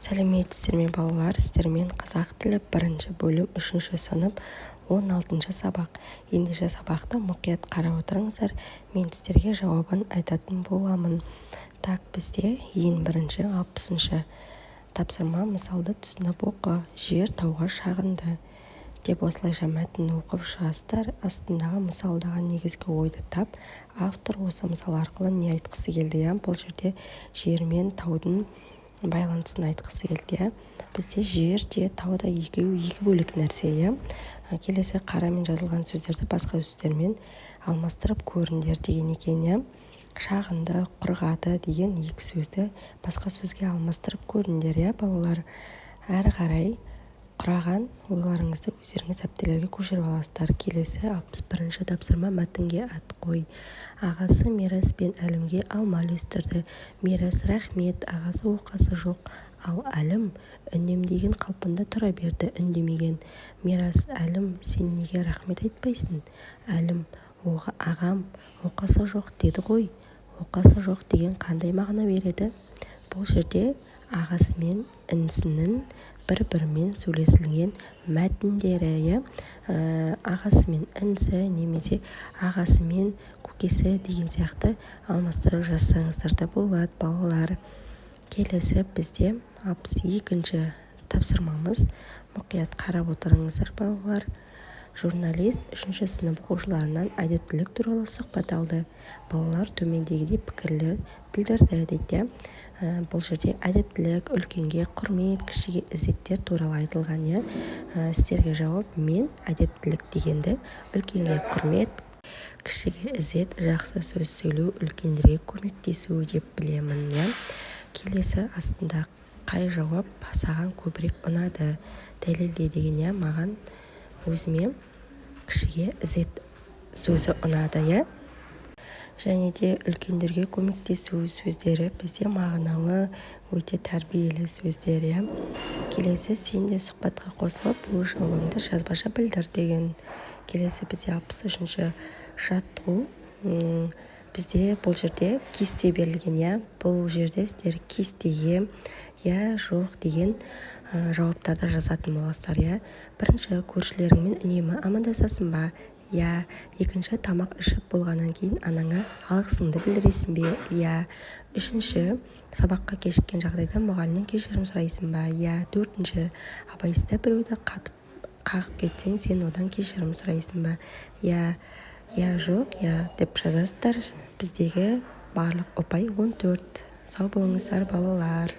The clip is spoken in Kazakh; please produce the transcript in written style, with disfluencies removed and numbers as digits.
Сәлеметсіздер ме балалар, сіздермен қазақ тілі 1 бөлім 3 сынып 16 сабақ. Ендігі сабақты мұқият қарап отырыңыздар, мен сіздерге жауабын айтатын боламын. Так, бізде ең бірінші 60 тапсырма мысалды түсініп оқы. Жер тауға шағынды деп осылайша мәтінді оқып шығасыздар. Астындағы мысалдағы негізгі ойды тап. Автор осы мысал арқылы не айтқысы келді? Бұл жерде жер мен таудың байланысын айтқысы келді. Бізде жер де тау да екі бөлек нәрсе. Келесі қарамен жазылған сөздерді басқа сөздермен алмастырып көріңдер деген екен. Шағынды, құрғады деген екі сөзді басқа сөзге алмастырып көріңдер. Балалар, әрі қарай құраған ойларыңызды өздеріңіз дәптерлерге көшіріп аласыздар. Келесі 61 тапсырма мәтінге ат қой. Ағасы Мирас пен Әлімге алма үлестірді. Мирас рахмет, ағасы оқасы жоқ, ал Әлім үнемдеген қалпында тұра берді, үндемеген. Мирас, Әлім, сен неге рахмет айтпайсың? Әлім, ағам оқасы жоқ деді ғой. Оқасы жоқ деген қандай мағына береді? Бұл жерде ағасы мен інісінің бір-бірімен сөйлесілген мәтіндері. Ағасы мен інісі немесе ағасы мен көкесі деген сияқты алмастырып жазсаңыздар да болады, балалар. Келесі бізде 62 тапсырмамыз. Мұқият қарап отырыңыздар, балалар. Журналист 3 сынып оқушыларынан әдептілік туралы сұхбат алды. Балалар төмендегідей пікірлер білдірді дейді. Бұл жерде әдептілік, үлкенге құрмет, кішіге ізеттер туралы айтылған. Сіздерге жауап: мен әдептілік дегенді үлкенге құрмет, кішіге ізет, жақсы сөз сөйлеу, үлкендерге көмектесу деп білемін. Келесі астында қай жауап саған көбірек ұнады? Дәлелде деген. Маған өзіме кішіге ізет сөзі ұнады. Және де үлкендерге көмектесу сөздері бізде мағыналы, өте тәрбиелі сөздер. Келесі сен де сұхбатқа қосылып, өз жауабыңды жазбаша білдір деген. Келесі бізде 63 жаттығу. Бізде бұл жерде кесте берілген. Бұл жерде сіздер кестеге жоқ деген жауаптарды жазатын боласыздар. Бірінші, көршілеріңмен үнемі амандасасың ба? Екінші, тамақ ішіп болғаннан кейін анаңа алғысыңды білдіресің бе? Үшінші, сабаққа кешіккен жағдайда мұғалімнен кешірім сұрайсың ба? Төртінші, абайсызда біреуді қағып кетсең, сен одан кешірім сұрайсың ба? Жоқ, деп жазасыздар. Біздегі барлық ұпай 14. Сау болыңыздар, балалар.